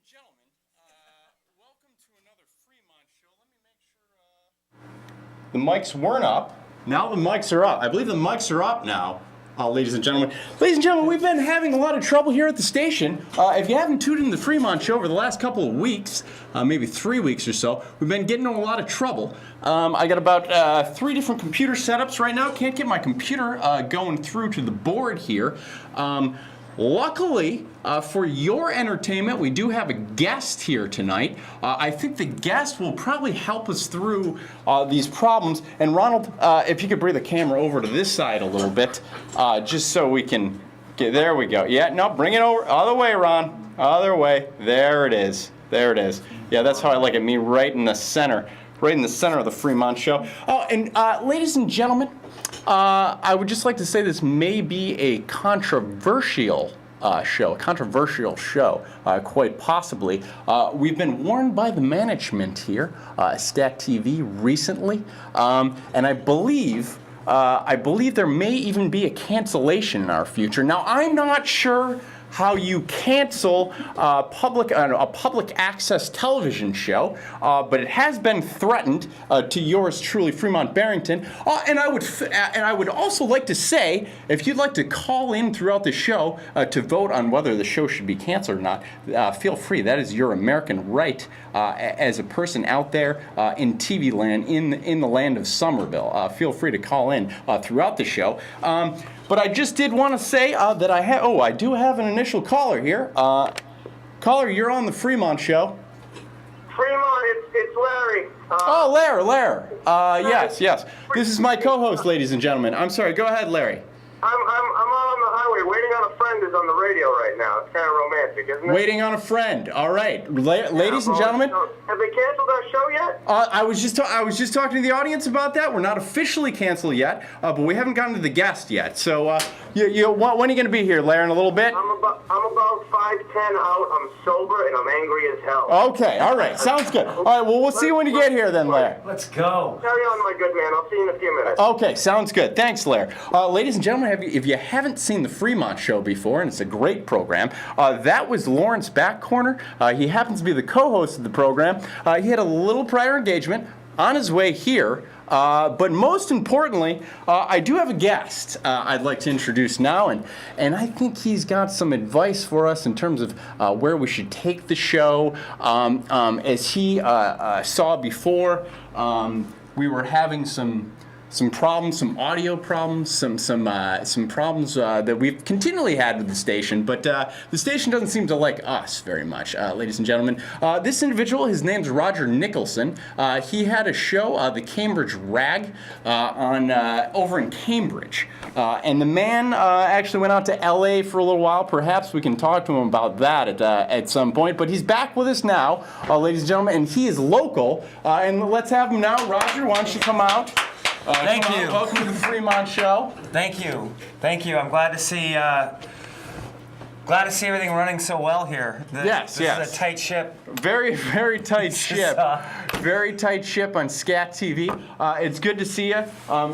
and gentlemen, welcome to another Fremont show. Let me make sure the mics weren't up. Now the mics are up. I believe the mics are up now, ladies and gentlemen. Ladies and gentlemen, we've been having a lot of trouble here at the station. If you haven't tuned in the Fremont show over the last couple of weeks, maybe 3 weeks or so, we've been getting in a lot of trouble. I got about 3 different computer setups right now. Can't get my computer going through to the board here. Luckily, for your entertainment, we do have a guest here tonight. I think the guest will probably help us through these problems. And Ronald, if you could bring the camera over to this side a little bit, just so we can get, there we go. Yeah, no, bring it over, other way, Ron, other way. There it is, there it is. Yeah, that's how I like it, me right in the center of the Fremont show. Oh, and ladies and gentlemen, I would just like to say this may be a controversial show, quite possibly. We've been warned by the management here, Stat TV, recently, and I believe there may even be a cancellation in our future. Now, I'm not sure how you cancel a public access television show, but it has been threatened to yours truly, Fremont Barrington. And I would also like to say, if you'd like to call in throughout the show to vote on whether the show should be canceled or not, feel free. That is your American right as a person out there in TV land, in the land of Somerville. Feel free to call in throughout the show. But I just did want to say that I do have an initial caller here. Caller, you're on the Fremont show. Fremont, it's Larry. Larry. Yes. This is my co-host, ladies and gentlemen. I'm sorry, go ahead, Larry. I'm out on the highway. Waiting on a friend is on the radio right now. It's kind of romantic, isn't it? Waiting on a friend. All right, ladies and gentlemen. Have they canceled our show yet? I was just talking to the audience about that. We're not officially canceled yet, but we haven't gotten to the guest yet. So, when are you going to be here, Larry? In a little bit. I'm about 5:10 out. I'm sober and I'm angry as hell. Okay. All right. Sounds good. All right. Well, we'll see you when you get here, then, Larry. Let's go. Carry on, my good man. I'll see you in a few minutes. Okay. Sounds good. Thanks, Larry. Ladies and gentlemen, if you haven't seen the Fremont show before, and it's a great program, that was Lawrence Backcorner. He happens to be the co-host of the program. He had a little prior engagement on his way here, but most importantly, I do have a guest I'd like to introduce now, and I think he's got some advice for us in terms of where we should take the show. As he saw before, we were having some problems, some audio problems, some problems that we've continually had with the station, but the station doesn't seem to like us very much, ladies and gentlemen. This individual, his name's Roger Nicholson. He had a show, the Cambridge Rag, over in Cambridge, and the man actually went out to LA for a little while. Perhaps we can talk to him about that at some point, but he's back with us now, ladies and gentlemen, and he is local, and let's have him now. Roger, why don't you come out? Thank you. Welcome to the Fremont show. Thank you. I'm glad to see everything running so well here. This is a tight ship. Very, very tight ship. Very tight ship on Scat TV. It's good to see you.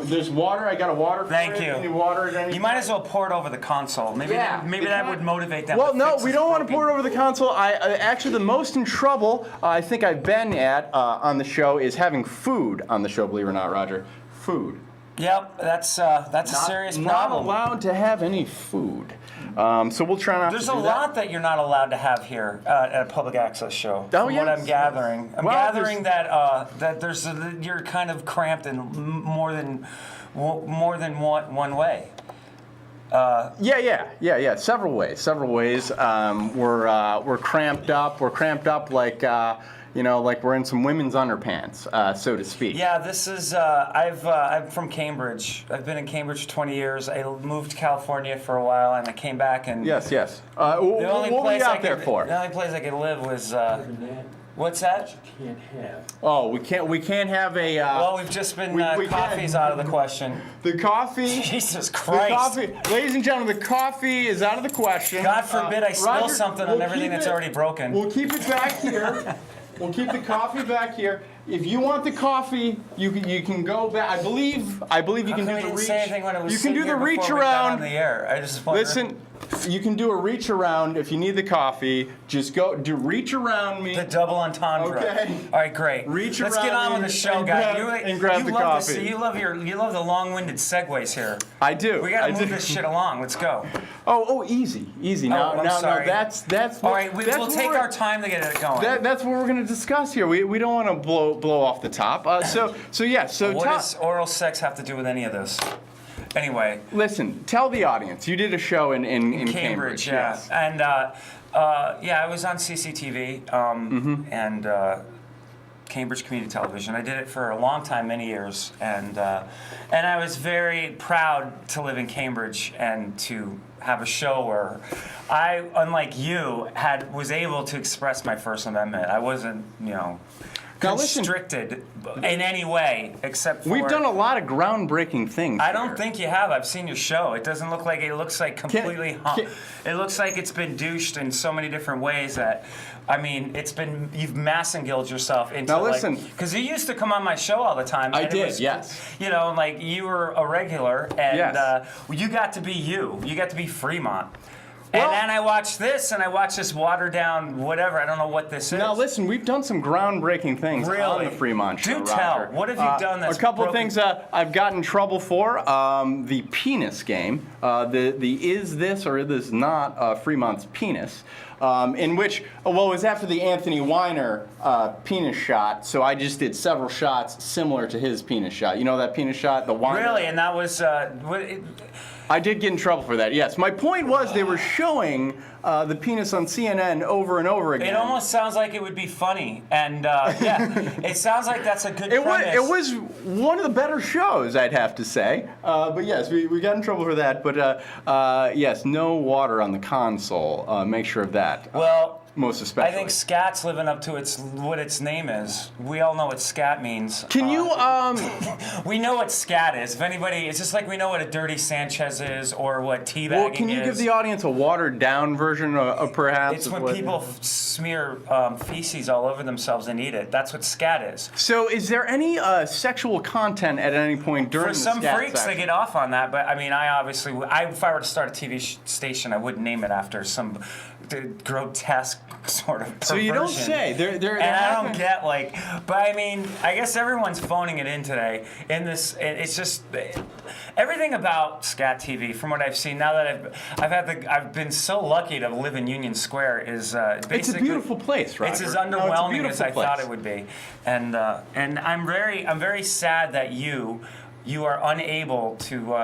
There's water. I got a water for you. Thank you. Any water at any You might as well pour it over the console. Maybe that would motivate them. Well, no, we don't want to pour it over the console. Actually, the most in trouble I think I've been at on the show is having food on the show. Believe it or not, Roger. Food. Yep, that's a serious problem. Not allowed to have any food. So we'll try not There's to do a lot that you're not allowed to have here at a public access show. From what I'm gathering. I'm gathering that you're kind of cramped in more than one way. Yeah. Several ways. We're cramped up. We're cramped up like like we're in some women's underpants, so to speak. Yeah, this is. I'm from Cambridge. I've been in Cambridge for 20 years. I moved to California for a while, and I came back and. Yes. The only place out there for? The only place I could live was. What's that? You can't have. Oh, we can't have a. Well, we've just been. Coffee's out of the question. The coffee. Jesus Christ. The coffee, ladies and gentlemen, the coffee is out of the question. God forbid I spill something on everything that's already broken. We'll keep it back here. We'll keep the coffee back here. if you want the coffee, you can go back. I believe you can do the reach. Say anything when it was You can do the reach before we got around. on the air. I just Listen, you can do a reach around if you need the coffee. Just reach around me. The double entendre. Okay. All right, great. Reach Let's around get on with me the show, and guys. grab the love coffee. You love the long-winded segues here. I do. We gotta move this shit along. Let's go. Oh, easy. Now, I'm sorry. that's All right, we'll take our time to get it going. That's what we're going to discuss here. We don't want to blow off the top. So what does oral sex have to do with any of this? Anyway, listen. Tell the audience. You did a show in Cambridge. Yeah, Yes. and I was on CCTV and Cambridge Community Television. I did it for a long time, many years, and I was very proud to live in Cambridge and to have a show where I, unlike you, was able to express my First Amendment. I wasn't, constricted in any way except for... We've done a lot of groundbreaking things. I don't think you have. I've seen your show. It doesn't look like it looks like completely... It looks like it's been douched in so many different ways that... I mean, you've massengilled yourself into now listen, because you used to come on my show all the time. I did, yes. Like you were a regular, and yes. You got to be you. You got to be Fremont. Well, and then I watched this watered down whatever. I don't know what this is. Now listen, we've done some groundbreaking things on the Fremont Show. Do tell. Roger. What have you done that's a couple of things I've gotten in trouble for. The penis game. The is this or is this not Fremont's penis? In which, it was after the Anthony Weiner penis shot, so I just did several shots similar to his penis shot. You know that penis shot, the Weiner? Really? And that was... I did get in trouble for that, yes. My point was they were showing the penis on CNN over and over again. It almost sounds like it would be funny, and it sounds like that's a good premise. It was one of the better shows, I'd have to say. But yes, we got in trouble for that. But yes, no water on the console. Make sure of that. Well, most especially. I think scat's living up to what its name is. We all know what scat means. Can you We know what scat is. If anybody, it's just like we know what a dirty Sanchez is or what teabagging is. Well, can you give the audience a watered down version of perhaps? It's when people smear feces all over themselves and eat it. That's what scat is. So, is there any sexual content at any point during For the some scat freaks, section? they get off on that. But I mean, if I were to start a TV station, I wouldn't name it after some grotesque sort of perversion. So you don't say. And I don't get but I mean, I guess everyone's phoning it in today. It's just everything about scat TV, from what I've seen. Now that I've been so lucky to live in Union Square. Is basically it's a beautiful place, Roger. It's as underwhelming as I thought it would be, and I'm very sad that you are unable to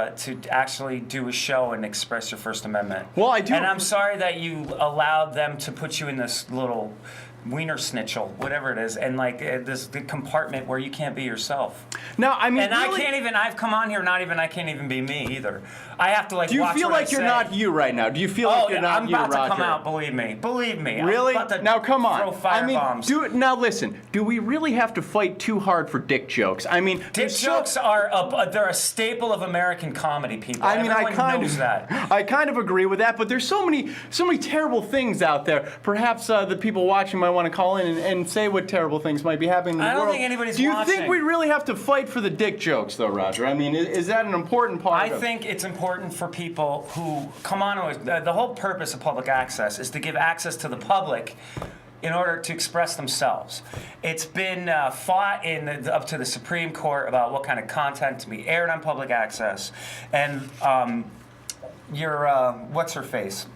actually do a show and express your First Amendment. Well, I do. And I'm sorry that you allowed them to put you in this little wiener snitchel, whatever it is, and this compartment where you can't be yourself. No, I mean, and really, I can't even. I've come on here. I can't even be me either. I have to do you watch feel what like I you're say. not you right now? Do you feel like you're not I'm you, about Roger? to come out. Believe me. Really? I'm about to Now come on. Throw firebombs. Now listen. Do we really have to fight too hard for dick jokes? I mean, dick jokes are they're a staple of American comedy. People. I mean, Everyone knows that. I kind of agree with that, but there's so many terrible things out there. Perhaps the people watching might want to call in and say what terrible things might be happening in the world. I don't think anybody's Do you watching. think we really have to fight for the dick jokes, though, Roger? I mean, is that an important part I think it's important for people who come on with the whole purpose of public access is to give access to the public in order to express themselves. It's been fought up to the Supreme Court about what kind of content to be aired on public access, and what's her face?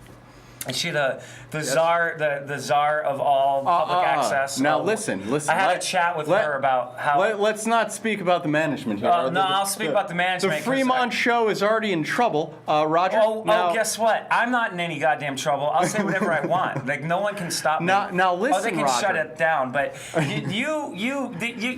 Is she the czar of all public access? Now listen. I had a chat with her about how. Let's not speak about the management here. I'll speak about the management. The Fremont Show is already in trouble, Roger. Guess what? I'm not in any goddamn trouble. I'll say whatever I want. No one can stop me. Now listen, they can Roger. shut it down. But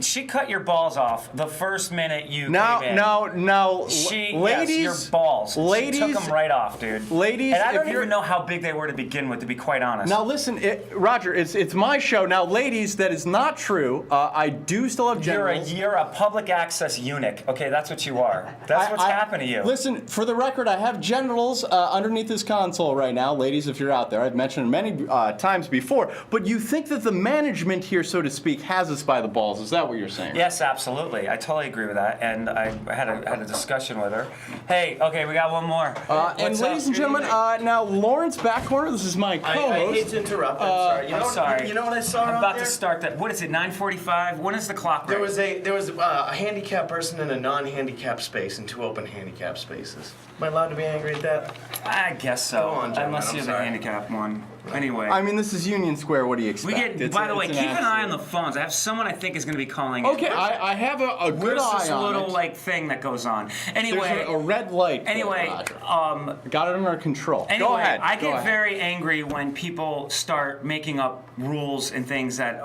she cut your balls off the first minute you came in. Now, ladies, your balls. Ladies, she took them right off, dude. Ladies, and I don't even know how big they idea where to begin with, to be quite honest. Now listen, Roger, it's my show. Now, ladies, that is not true. I do still have genitals. You're a public access eunuch. Okay, that's what you are. That's what's happened to you. Listen, for the record, I have genitals underneath this console right now. Ladies, if you're out there, I've mentioned it many times before. But you think that the management here, so to speak, has us by the balls. Is that what you're saying? Yes, absolutely. I totally agree with that. And I had a discussion with her. Hey, okay, we got one more. And ladies and gentlemen, now Lawrence Backcorner, this is my co-host. I hate to interrupt. I'm sorry. I'm sorry. You know what I saw I'm out about there? to start that. What is it? 9:45. When is the clock? There Right? was a handicapped person in a non-handicapped space and 2 open handicapped spaces. Am I allowed to be angry at that? I guess so. Go on, gentlemen, Unless I'm you're the sorry. handicapped one. Anyway. I mean, this is Union Square. What do you expect? By the way, keep an eye on the phones. I have someone I think is going to be calling. Okay, I have a good Where's eye this on little it. thing that goes on? Anyway, There's a red light. Anyway, got it under control. Anyway, Go ahead. I Go get ahead. very angry when people start making up rules and things that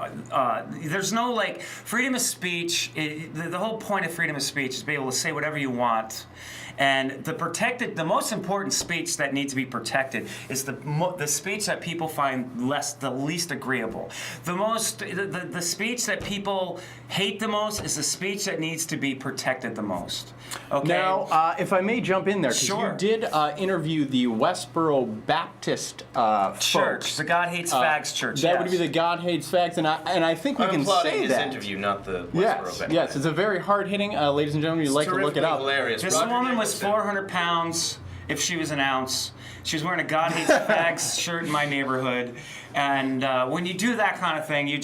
there's no like freedom of speech. The whole point of freedom of speech is to be able to say whatever you want. And the most important speech that needs to be protected is the speech that people find the least agreeable. The speech that people hate the most is the speech that needs to be protected the most. Okay. Now, if I may jump in there, because Sure. you did interview the Westboro Baptist Church, folks. the God Hates Fags Church. That yes. would be the God Hates Fags, and I think we I'm can applauding say his that. interview, not the Westboro Yes, band. yes, it's a very hard-hitting, ladies and gentlemen. You'd like to look it up. Hilarious. This Roger woman was Nicholson. 400 pounds if she was an ounce. She was wearing a God Hates Fags shirt in my neighborhood, and when you do that kind of thing, you're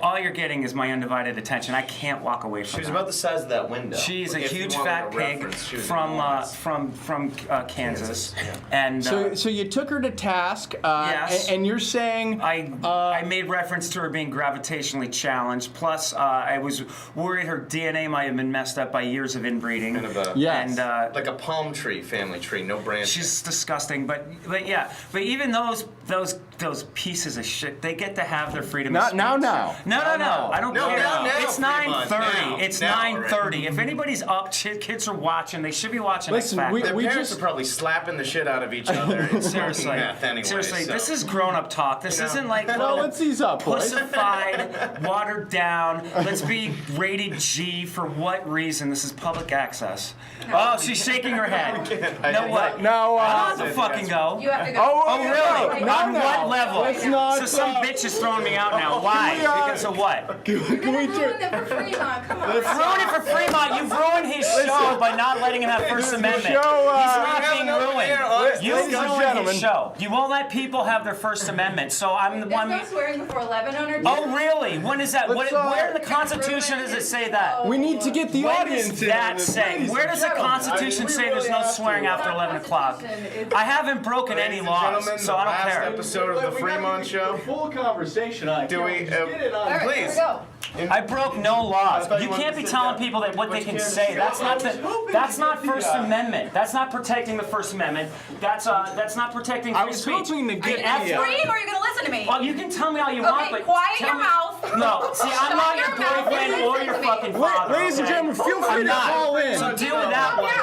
all you're getting is my undivided attention. I can't walk away from She was that. about the size of that window. She's a If you huge want fat a pig reference, she was from enormous. Kansas, yeah. and So you took her to task, Yes. and you're saying I made reference to her being gravitationally challenged. Plus, I was worried her DNA might have been messed up by years of inbreeding. Kind of a- Yes. And like a palm tree, family tree, no branches. she's disgusting. But yeah. But even those pieces of shit, they get to have their freedom of Not speech. now. No. I don't No, care. now, It's Fremont, 9:30. now, It's now, 9:30. If anybody's up, kids are watching. They should be watching. Listen, X Factor. Their we parents just- are probably slapping the shit out of each other and smoking Seriously, meth anyway. seriously, so. this is grown-up talk. This isn't like Well, little let's ease up, boys. pussified, watered down. Let's be rated G for what reason? This is public access. Oh, she's shaking her head. No what? No, I don't have to fucking go. You have to go. Oh, Oh really? No, On no. what level? Let's not, So some bitch is throwing me out now. Oh, Why? we are- Because of what? You're Can we gonna do? ruin it for Fremont. Come on. Ruin it for Fremont. You've ruined his show by not letting him have First Amendment. show, He's not we have being another ruined. here, honest You ladies and ruined gentlemen. his show. You won't let people have their First Amendment. So I'm the There's one. no swearing before 11 on our Oh really? When is that? Let's, Where in the Constitution does it say that? We need to get the When audience does in that on this, say? ladies Where and does the gentlemen. Constitution I mean, we say there's really no have to. swearing after 11 o'clock? Constitution. I haven't broken any Ladies and laws, gentlemen, so I don't the last care. episode of the Fremont Show. Full conversation on Do we, Just get it on. All right, Please. here we go. I broke no laws. I thought You you can't wanted be to sit telling down. people that what they can can't say. sit That's down. not I was hoping that's you not could do First that. Amendment. That's not protecting the First Amendment. That's not protecting I free was speech. hoping to Are you get gonna the, scream or are you gonna listen to me? Well, you can tell me all you want, Okay, but quiet tell your me- mouth. No, see, I'm Shut not your your mouth boyfriend and or listen your to me. fucking father. Ladies and okay? gentlemen, feel free I'm to not. call in. So deal with that one.